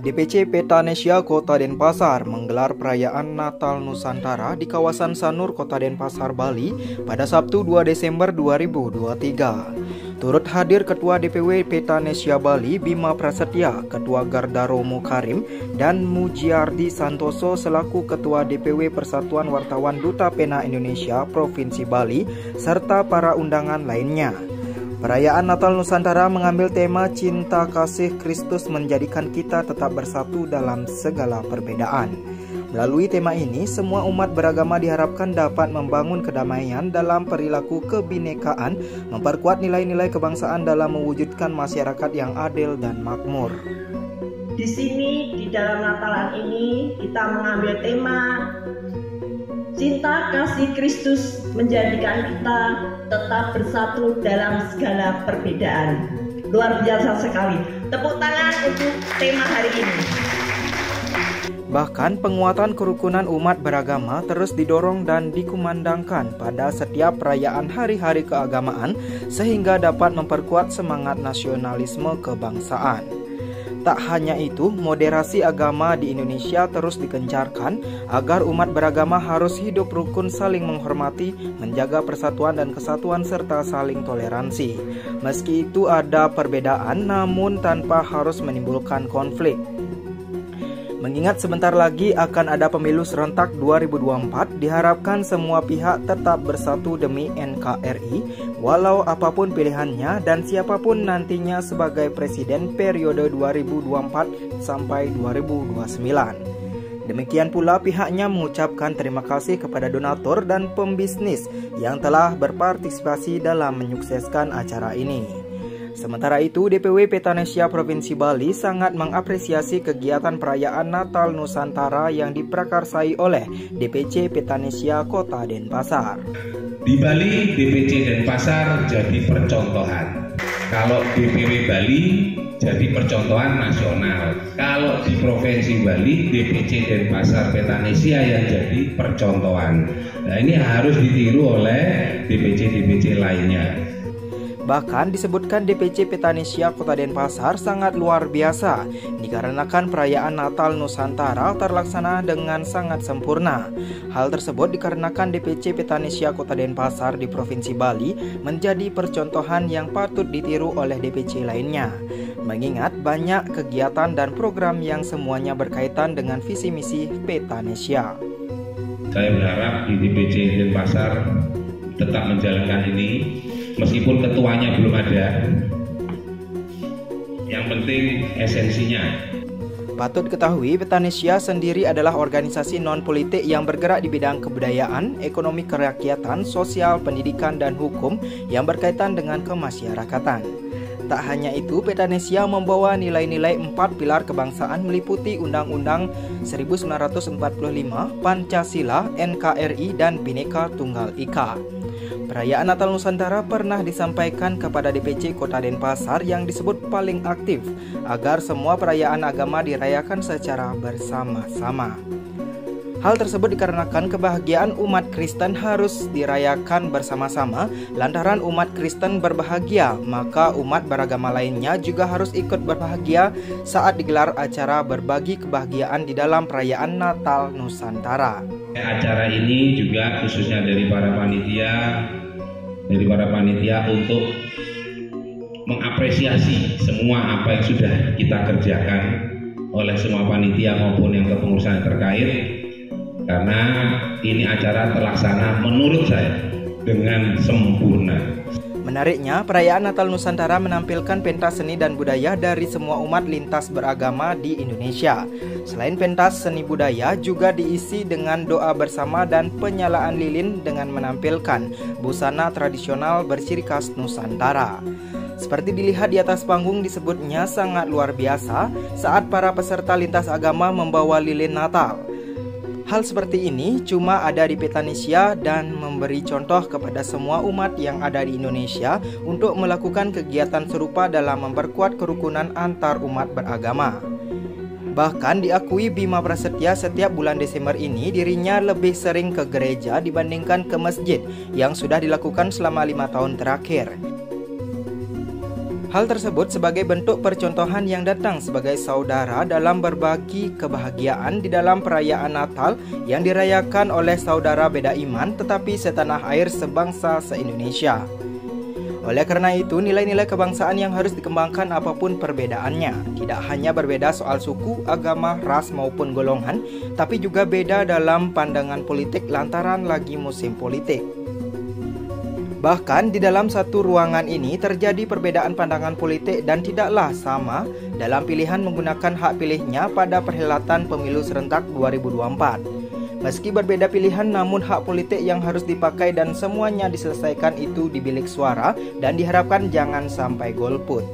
DPC Petanesia Kota Denpasar menggelar perayaan Natal Nusantara di kawasan Sanur, Kota Denpasar, Bali pada Sabtu 2 Desember 2023. Turut hadir Ketua DPW Petanesia Bali Bima Prasetya, Ketua Garda Romo Karim, dan Mujiardi Santoso selaku Ketua DPW Persatuan Wartawan Duta Pena Indonesia Provinsi Bali, serta para undangan lainnya. Perayaan Natal Nusantara mengambil tema cinta kasih Kristus menjadikan kita tetap bersatu dalam segala perbedaan. Melalui tema ini, semua umat beragama diharapkan dapat membangun kedamaian dalam perilaku kebinekaan, memperkuat nilai-nilai kebangsaan dalam mewujudkan masyarakat yang adil dan makmur. Di sini, di dalam Natalan ini, kita mengambil tema cinta kasih Kristus menjadikan kita tetap bersatu dalam segala perbedaan. Luar biasa sekali. Tepuk tangan untuk tema hari ini. Bahkan penguatan kerukunan umat beragama terus didorong dan dikumandangkan pada setiap perayaan hari-hari keagamaan sehingga dapat memperkuat semangat nasionalisme kebangsaan. Tak hanya itu, moderasi agama di Indonesia terus digencarkan agar umat beragama harus hidup rukun, saling menghormati, menjaga persatuan dan kesatuan serta saling toleransi. Meski itu ada perbedaan, namun tanpa harus menimbulkan konflik. Mengingat sebentar lagi akan ada pemilu serentak 2024, diharapkan semua pihak tetap bersatu demi NKRI, walau apapun pilihannya dan siapapun nantinya sebagai presiden periode 2024 sampai 2029. Demikian pula pihaknya mengucapkan terima kasih kepada donatur dan pembisnis yang telah berpartisipasi dalam menyukseskan acara ini. Sementara itu, DPW Petanesia Provinsi Bali sangat mengapresiasi kegiatan perayaan Natal Nusantara yang diprakarsai oleh DPC Petanesia Kota Denpasar. Di Bali, DPC Denpasar jadi percontohan. Kalau DPW Bali jadi percontohan nasional. Kalau di Provinsi Bali, DPC Denpasar Petanesia yang jadi percontohan. Nah, ini harus ditiru oleh DPC-DPC lainnya. Bahkan disebutkan DPC Petanesia Kota Denpasar sangat luar biasa dikarenakan perayaan Natal Nusantara terlaksana dengan sangat sempurna. Hal tersebut dikarenakan DPC Petanesia Kota Denpasar di Provinsi Bali menjadi percontohan yang patut ditiru oleh DPC lainnya. Mengingat banyak kegiatan dan program yang semuanya berkaitan dengan visi misi Petanesia. Saya berharap di DPC Denpasar tetap menjalankan ini. Meskipun ketuanya belum ada, yang penting esensinya. Patut ketahui, Petanesia sendiri adalah organisasi non-politik yang bergerak di bidang kebudayaan, ekonomi kerakyatan, sosial, pendidikan, dan hukum yang berkaitan dengan kemasyarakatan. Tak hanya itu, Petanesia membawa nilai-nilai 4 pilar kebangsaan meliputi Undang-Undang 1945, Pancasila, NKRI, dan Bhinneka Tunggal Ika. Perayaan Natal Nusantara pernah disampaikan kepada DPC Kota Denpasar yang disebut paling aktif agar semua perayaan agama dirayakan secara bersama-sama. Hal tersebut dikarenakan kebahagiaan umat Kristen harus dirayakan bersama-sama. Lantaran umat Kristen berbahagia, maka umat beragama lainnya juga harus ikut berbahagia saat digelar acara berbagi kebahagiaan di dalam perayaan Natal Nusantara. Acara ini juga khususnya dari para panitia untuk mengapresiasi semua apa yang sudah kita kerjakan oleh semua panitia maupun yang kepengurusan terkait, karena ini acara terlaksana menurut saya dengan sempurna. Menariknya, perayaan Natal Nusantara menampilkan pentas seni dan budaya dari semua umat lintas beragama di Indonesia. Selain pentas seni budaya, juga diisi dengan doa bersama dan penyalaan lilin dengan menampilkan busana tradisional berciri khas Nusantara. Seperti dilihat di atas panggung, disebutnya sangat luar biasa saat para peserta lintas agama membawa lilin Natal. Hal seperti ini cuma ada di Petanesia dan memberi contoh kepada semua umat yang ada di Indonesia untuk melakukan kegiatan serupa dalam memperkuat kerukunan antar umat beragama. Bahkan diakui Bima Prasetya, setiap bulan Desember ini dirinya lebih sering ke gereja dibandingkan ke masjid yang sudah dilakukan selama 5 tahun terakhir. Hal tersebut sebagai bentuk percontohan yang datang sebagai saudara dalam berbagi kebahagiaan di dalam perayaan Natal yang dirayakan oleh saudara beda iman tetapi setanah air sebangsa se-Indonesia. Oleh karena itu, nilai-nilai kebangsaan yang harus dikembangkan apapun perbedaannya. Tidak hanya berbeda soal suku, agama, ras maupun golongan, tapi juga beda dalam pandangan politik lantaran lagi musim politik. Bahkan di dalam satu ruangan ini terjadi perbedaan pandangan politik dan tidaklah sama dalam pilihan menggunakan hak pilihnya pada perhelatan pemilu serentak 2024. Meski berbeda pilihan namun hak politik yang harus dipakai dan semuanya diselesaikan itu di bilik suara dan diharapkan jangan sampai golput.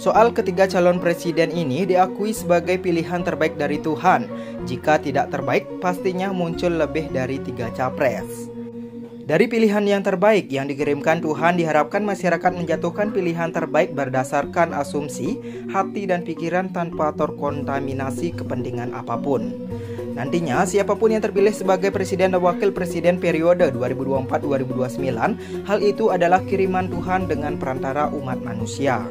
Soal ketiga calon presiden ini diakui sebagai pilihan terbaik dari Tuhan. Jika tidak terbaik pastinya muncul lebih dari 3 capres. Dari pilihan yang terbaik yang dikirimkan Tuhan diharapkan masyarakat menjatuhkan pilihan terbaik berdasarkan asumsi, hati dan pikiran tanpa terkontaminasi kepentingan apapun. Nantinya siapapun yang terpilih sebagai presiden dan wakil presiden periode 2024-2029, hal itu adalah kiriman Tuhan dengan perantara umat manusia.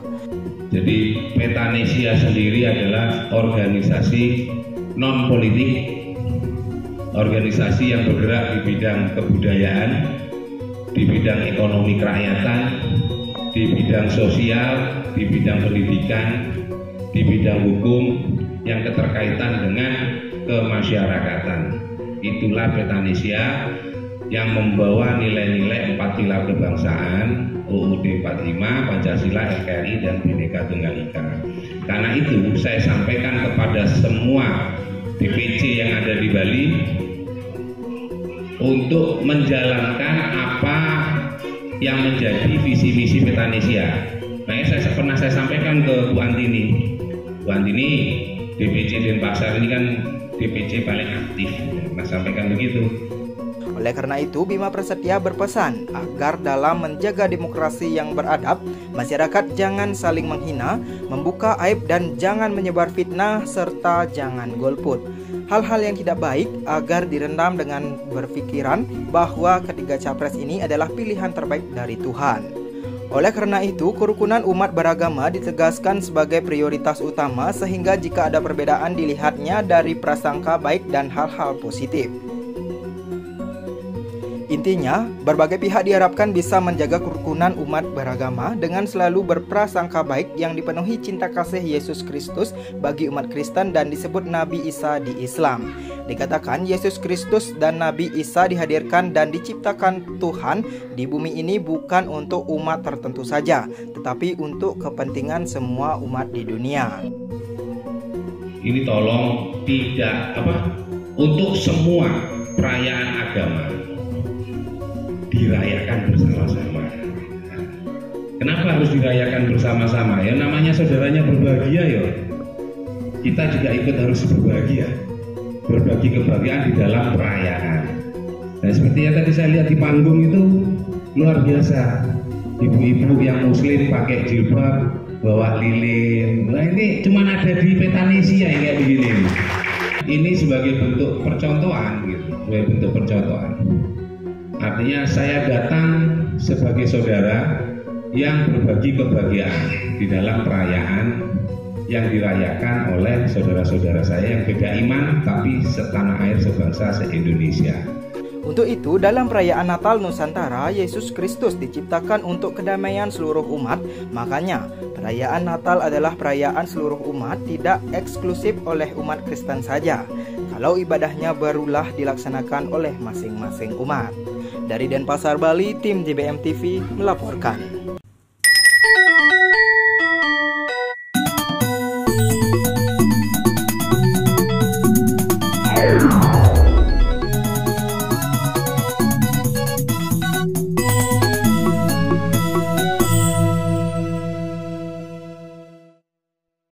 Jadi Petanesia sendiri adalah organisasi non-politik, organisasi yang bergerak di bidang kebudayaan, di bidang ekonomi kerakyatan, di bidang sosial, di bidang pendidikan, di bidang hukum yang keterkaitan dengan kemasyarakatan. Itulah Petanesia yang membawa nilai-nilai 4 pilar kebangsaan, UUD 45, Pancasila, NKRI, dan Bhinneka Tunggal Ika. Karena itu saya sampaikan kepada semua DPC yang ada di Bali untuk menjalankan apa yang menjadi visi-misi Petanesia. Makanya pernah saya sampaikan ke Bu Antini. Bu Antini, DPC Denpasar ini kan DPC paling aktif. Pernah sampaikan begitu. Oleh karena itu, Bima Prasetya berpesan agar dalam menjaga demokrasi yang beradab, masyarakat jangan saling menghina, membuka aib dan jangan menyebar fitnah serta jangan golput. Hal-hal yang tidak baik agar direndam dengan berpikiran bahwa ketiga capres ini adalah pilihan terbaik dari Tuhan. Oleh karena itu, kerukunan umat beragama ditegaskan sebagai prioritas utama sehingga jika ada perbedaan dilihatnya dari prasangka baik dan hal-hal positif. Intinya, berbagai pihak diharapkan bisa menjaga kerukunan umat beragama dengan selalu berprasangka baik yang dipenuhi cinta kasih Yesus Kristus bagi umat Kristen dan disebut Nabi Isa di Islam. Dikatakan Yesus Kristus dan Nabi Isa dihadirkan dan diciptakan Tuhan di bumi ini bukan untuk umat tertentu saja, tetapi untuk kepentingan semua umat di dunia. Ini tolong untuk semua perayaan agama dirayakan bersama-sama. Kenapa harus dirayakan bersama-sama? Ya namanya saudaranya berbahagia ya. Kita juga ikut harus berbahagia. Berbagi kebahagiaan di dalam perayaan. Nah seperti yang tadi saya lihat di panggung itu luar biasa. Ibu-ibu yang muslim pakai jilbab, bawa lilin. Nah ini cuma ada di Petanesia yang kayak begini. Ini sebagai bentuk percontohan gitu, sebagai bentuk percontohan. Artinya saya datang sebagai saudara yang berbagi kebahagiaan di dalam perayaan yang dirayakan oleh saudara-saudara saya yang beda iman tapi setanah air sebangsa se-Indonesia. Untuk itu, dalam perayaan Natal Nusantara, Yesus Kristus diciptakan untuk kedamaian seluruh umat. Makanya, perayaan Natal adalah perayaan seluruh umat, tidak eksklusif oleh umat Kristen saja. Kalau ibadahnya barulah dilaksanakan oleh masing-masing umat. Dari Denpasar, Bali, tim JBM TV melaporkan.